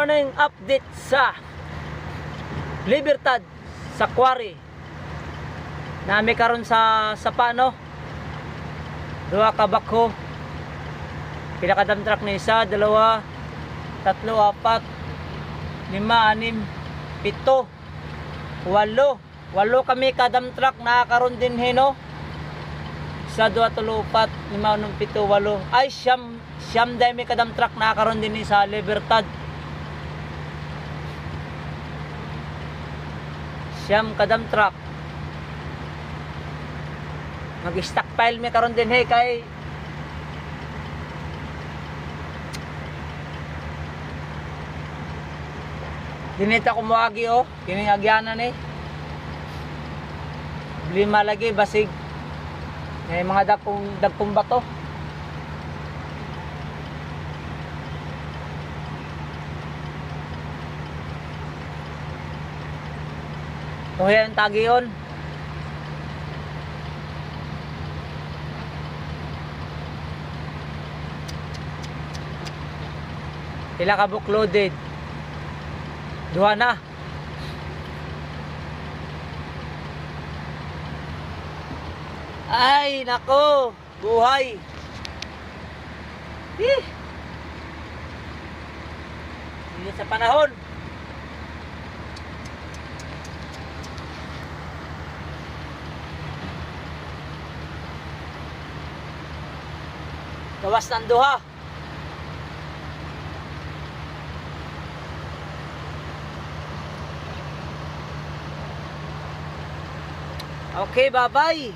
morning update sa Libertad sa quarry. Nami karon sa pano. Duha ka bakho. Pila ka dump truck ni isa, dalawa, tatlo, apat, lima, anim, pito, walo. Walo kami ka dump truck nakakaroon din hino. Isa, dua, tulo, upat, lima, anong, pito, walo. Ay, siyam dami ka dump truck nakakaroon din sa Libertad. Siyam ka dump truck. Mag-stockpile mi karon din hey kay dinita ko moagi oh, kini agyanan eh. Lima lagi basig. May mga dagkong bato. Tuhay ang tagi yun. Pila ka book loaded. Duha na. Ay, nako. Buhay. Hindi sa panahon. Gawas ng duha. Okay, bye-bye.